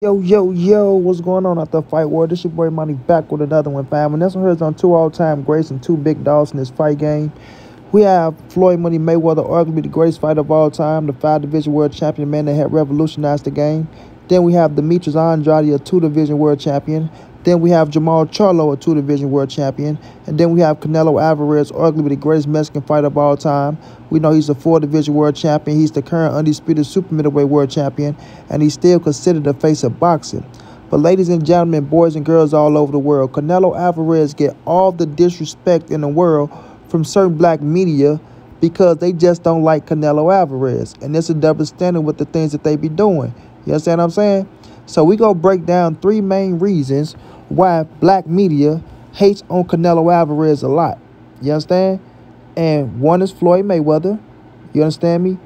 Yo, what's going on out the fight world? This your boy Money back with another one, fam. And this one here is on two all-time greats and two big dogs in this fight game. We have Floyd Money Mayweather, arguably the greatest fighter of all time, the 5-division world champion, man that had revolutionized the game. Then we have Demetrius Andrade, a 2-division world champion. Then we have Jamal Charlo, a 2-division world champion. And then we have Canelo Alvarez, arguably the greatest Mexican fighter of all time. We know he's a 4-division world champion. He's the current undisputed super middleweight world champion. And he's still considered the face of boxing. But ladies and gentlemen, boys and girls all over the world, Canelo Alvarez get all the disrespect in the world from certain black media because they just don't like Canelo Alvarez. And it's a double standard with the things that they be doing. You understand what I'm saying? So we go break down three main reasons why black media hates on Canelo Alvarez a lot. You understand? And one is Floyd Mayweather. You understand me?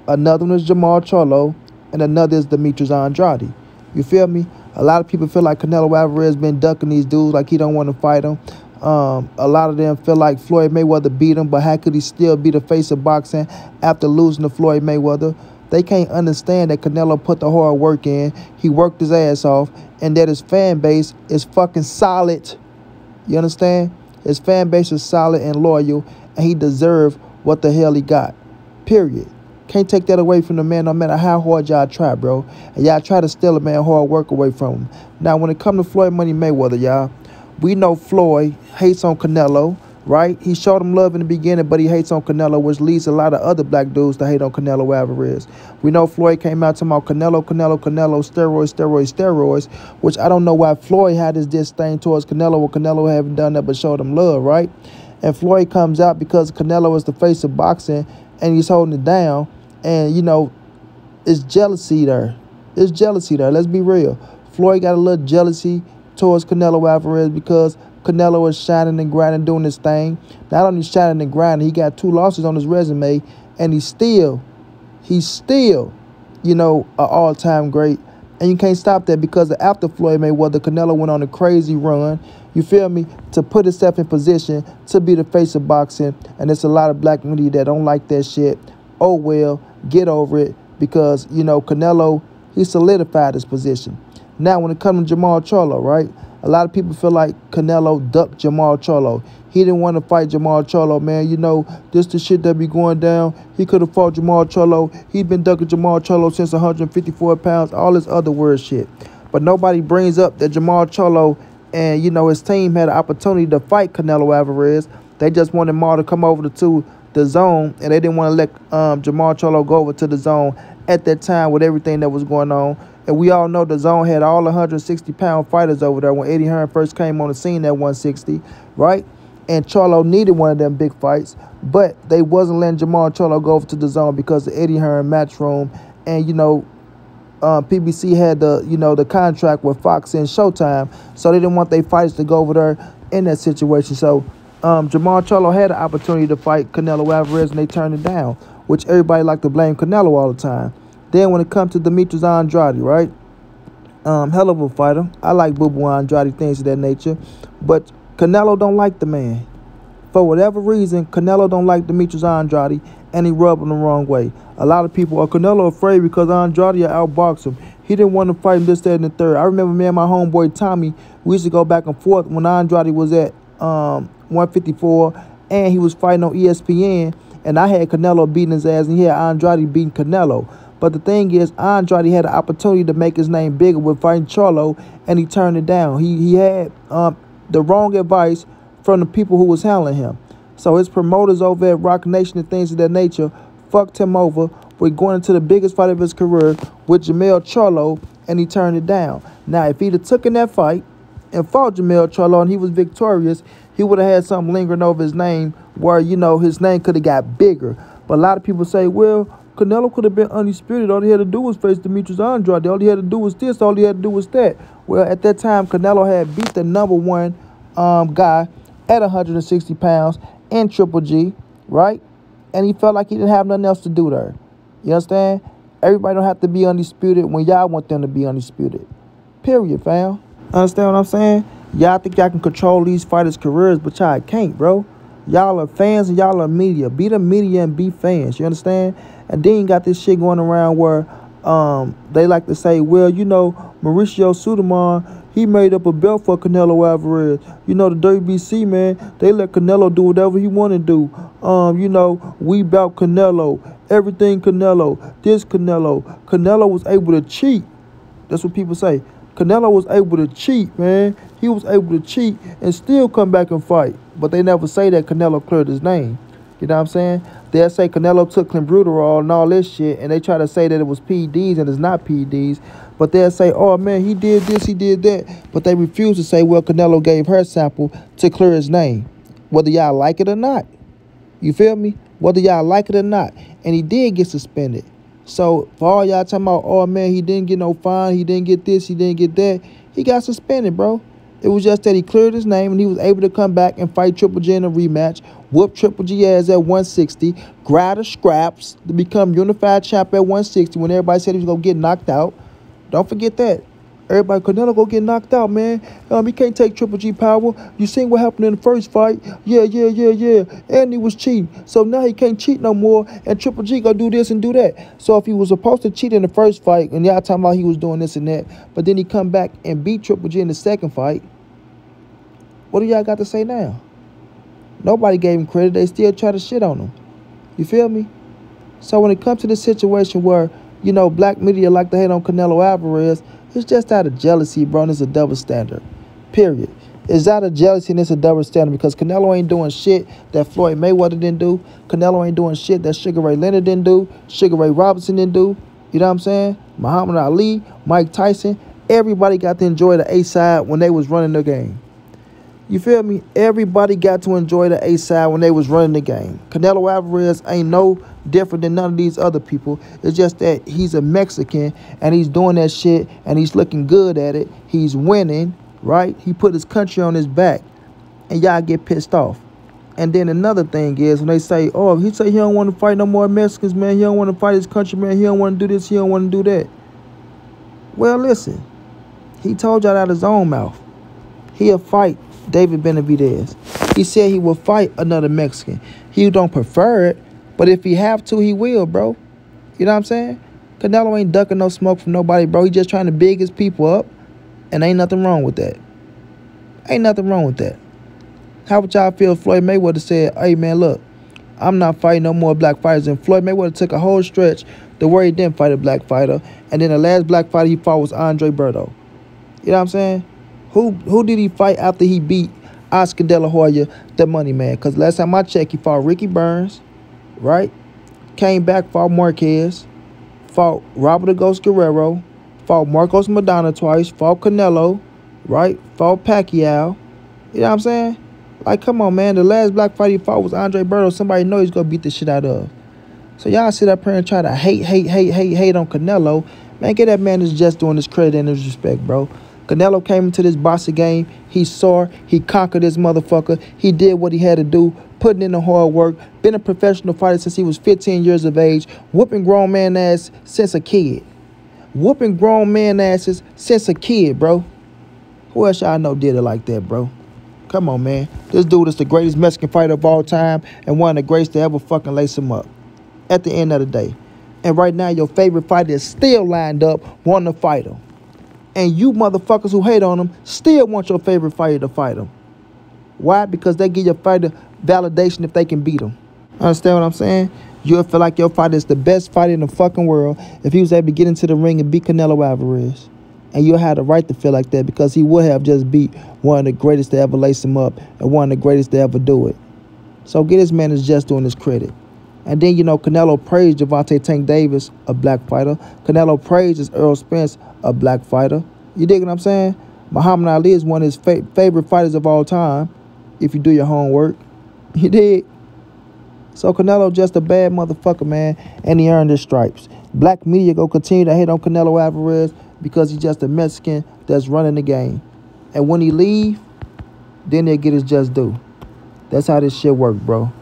Another one is Jamal Charlo. And another is Demetrius Andrade. You feel me? A lot of people feel like Canelo Alvarez been ducking these dudes like he don't want to fight them. A lot of them feel like Floyd Mayweather beat him, but how could he still be the face of boxing after losing to Floyd Mayweather? They can't understand that Canelo put the hard work in. He worked his ass off, and that his fan base is fucking solid. You understand? His fan base is solid and loyal, and he deserved what the hell he got. Period. Can't take that away from the man no matter how hard y'all try, bro. And y'all try to steal a man hard work away from him. Now, when it comes to Floyd Money Mayweather, y'all, we know Floyd hates on Canelo, right? He showed him love in the beginning, but he hates on Canelo, which leads a lot of other black dudes to hate on Canelo Alvarez. We know Floyd came out talking about Canelo, steroids, which I don't know why Floyd had this disdain towards Canelo, or Canelo haven't done that but showed him love, right? And Floyd comes out because Canelo is the face of boxing, and he's holding it down, and, you know, it's jealousy there. It's jealousy there. Let's be real. Floyd got a little jealousy towards Canelo Alvarez because Canelo is shining and grinding, doing his thing. Not only shining and grinding, he got 2 losses on his resume, and he's still, you know, an all-time great. And you can't stop that because after Floyd Mayweather, Canelo went on a crazy run, you feel me, to put himself in position to be the face of boxing. And there's a lot of black media that don't like that shit. Oh, well, get over it because, you know, Canelo, he solidified his position. Now, when it comes to Jamal Charlo, right, a lot of people feel like Canelo ducked Jamal Charlo. He didn't want to fight Jamal Charlo, man. You know, this the shit that be going down. He could have fought Jamal Charlo. He's been ducking Jamal Charlo since 154 pounds, all this other weird shit. But nobody brings up that Jamal Charlo and, you know, his team had an opportunity to fight Canelo Alvarez. They just wanted Mar to come over to the zone, and they didn't want to let Jamal Charlo go over to the zone at that time with everything that was going on. And we all know the zone had all 160-pound fighters over there when Eddie Hearn first came on the scene at 160, right? And Charlo needed one of them big fights, but they wasn't letting Jamal Charlo go over to the zone because of Eddie Hearn match room. And, you know, PBC had the, you know, the contract with Fox and Showtime, so they didn't want their fighters to go over there in that situation. So Jamal Charlo had an opportunity to fight Canelo Alvarez, and they turned it down, which everybody like to blame Canelo all the time. Then when it comes to Demetrius Andrade, right? Hell of a fighter. I like Boo-Boo Andrade, things of that nature. But Canelo don't like the man. For whatever reason, Canelo don't like Demetrius Andrade, and he rubbed him the wrong way. A lot of people are Canelo afraid because Andrade outboxed him. He didn't want to fight him this, that, and the third. I remember me and my homeboy Tommy, we used to go back and forth when Andrade was at 154, and he was fighting on ESPN, and I had Canelo beating his ass, and he had Andrade beating Canelo. But the thing is, Andrade had an opportunity to make his name bigger with fighting Charlo, and he turned it down. He had the wrong advice from the people who was handling him. So his promoters over at Rock Nation and things of that nature fucked him over with going into the biggest fight of his career with Jamal Charlo, and he turned it down. Now, if he'd have taken that fight and fought Jamal Charlo and he was victorious, he would have had something lingering over his name where, you know, his name could have got bigger. But a lot of people say, well, Canelo could have been undisputed. All he had to do was face Demetrius Andrade. All he had to do was this. All he had to do was that. Well, at that time, Canelo had beat the #1 guy at 160 pounds in Triple G, right? And he felt like he didn't have nothing else to do there. You understand? Everybody don't have to be undisputed when y'all want them to be undisputed. Period, fam. Understand what I'm saying? Y'all think y'all can control these fighters' careers, but y'all can't, bro. Y'all are fans and y'all are media. Be the media and be fans. You understand? And then you got this shit going around where They like to say, well, you know, Mauricio Suleiman, he made up a belt for Canelo Alvarez. You know, the WBC, man, they let Canelo do whatever he want to do. You know, we bout Canelo, everything Canelo, this Canelo. Canelo was able to cheat. That's what people say. Canelo was able to cheat, man. He was able to cheat and still come back and fight. But they never say that Canelo cleared his name. You know what I'm saying? They'll say Canelo took clenbuterol and all this shit, and they try to say that it was PEDs and it's not PEDs. But they'll say, oh, man, he did this, he did that. But they refuse to say, well, Canelo gave her sample to clear his name, whether y'all like it or not. You feel me? Whether y'all like it or not. And he did get suspended. So for all y'all talking about, oh, man, he didn't get no fine, he didn't get this, he didn't get that, he got suspended, bro. It was just that he cleared his name and he was able to come back and fight Triple G in a rematch, whoop Triple G ass at 160, grab the scraps to become unified champ at 160 when everybody said he was going to get knocked out. Don't forget that. Everybody, Canelo go get knocked out, man. He can't take Triple G power. You seen what happened in the first fight? Yeah. And he was cheating. So now he can't cheat no more, and Triple G gonna do this and do that. So if he was supposed to cheat in the first fight, and y'all talking about he was doing this and that, but then he come back and beat Triple G in the second fight, what do y'all got to say now? Nobody gave him credit. They still try to shit on him. You feel me? So when it comes to the situation where, you know, black media like to hate on Canelo Alvarez, it's just out of jealousy, bro, and it's a double standard. Period. It's out of jealousy and it's a double standard because Canelo ain't doing shit that Floyd Mayweather didn't do. Canelo ain't doing shit that Sugar Ray Leonard didn't do. Sugar Ray Robinson didn't do. You know what I'm saying? Muhammad Ali, Mike Tyson, everybody got to enjoy the A-side when they was running the game. You feel me? Everybody got to enjoy the A-side when they was running the game. Canelo Alvarez ain't no different than none of these other people. It's just that he's a Mexican and he's doing that shit and he's looking good at it. He's winning, right? He put his country on his back and y'all get pissed off. And then another thing is when they say, oh, he say he don't want to fight no more Mexicans, man. He don't want to fight his country, man. He don't want to do this. He don't want to do that. Well, listen. He told y'all out of his own mouth. He'll fight David Benavidez. He said he will fight another Mexican. He don't prefer it, but if he have to, he will, bro. You know what I'm saying? Canelo ain't ducking no smoke from nobody, bro. He just trying to big his people up, and ain't nothing wrong with that. Ain't nothing wrong with that. How would y'all feel if Floyd Mayweather said, hey, man, look, I'm not fighting no more black fighters, and Floyd Mayweather took a whole stretch to where he didn't fight a black fighter, and then the last black fighter he fought was Andrade. You know what I'm saying? Who did he fight after he beat Oscar De La Hoya, the money man? Because last time I checked, he fought Ricky Burns, right? Came back, fought Marquez, fought Robert the Ghost Guerrero, fought Marcos Maidana twice, fought Canelo, right? Fought Pacquiao. You know what I'm saying? Like, come on, man. The last black fight he fought was Andre Berto. Somebody know he's going to beat the shit out of. So y'all sit up here and try to hate on Canelo. Man, get that man that's just doing his credit and his respect, bro. Canelo came into this boxing game. He saw, he conquered this motherfucker. He did what he had to do, putting in the hard work, been a professional fighter since he was 15 years of age, whooping grown man ass since a kid. Whooping grown man asses since a kid, bro. Who else y'all know did it like that, bro? Come on, man. This dude is the greatest Mexican fighter of all time and one of the greatest to ever fucking lace him up at the end of the day. And right now, your favorite fighter is still lined up wanting to fight him. And you motherfuckers who hate on him still want your favorite fighter to fight him. Why? Because they give your fighter validation if they can beat him. Understand what I'm saying? You'll feel like your fighter is the best fighter in the fucking world if he was able to get into the ring and beat Canelo Alvarez. And you'll have the right to feel like that because he would have just beat one of the greatest to ever lace him up and one of the greatest to ever do it. So get this man is just doing his credit. And then, you know, Canelo praised Gervonta Tank Davis, a black fighter. Canelo praises Earl Spence, a black fighter. You dig what I'm saying? Muhammad Ali is one of his favorite fighters of all time, if you do your homework. You dig? So Canelo just a bad motherfucker, man, and he earned his stripes. Black media go continue to hate on Canelo Alvarez because he's just a Mexican that's running the game. And when he leave, then they'll get his just due. That's how this shit work, bro.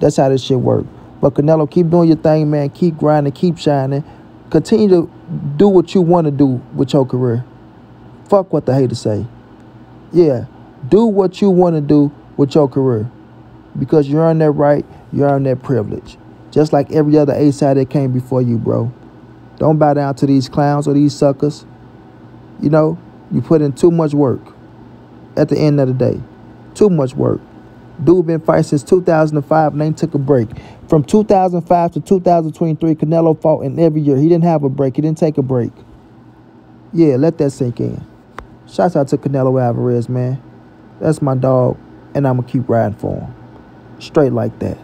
That's how this shit work. But Canelo, keep doing your thing, man. Keep grinding, keep shining. Continue to do what you want to do with your career. Fuck what the haters say. Yeah, do what you want to do with your career. Because you earn that right, you earn that privilege. Just like every other A-side that came before you, bro. Don't bow down to these clowns or these suckers. You know, you put in too much work at the end of the day. Too much work. Dude been fighting since 2005 and ain't took a break. From 2005 to 2023, Canelo fought in every year. He didn't have a break. He didn't take a break. Yeah, let that sink in. Shouts out to Canelo Alvarez, man. That's my dog, and I'm going to keep riding for him. Straight like that.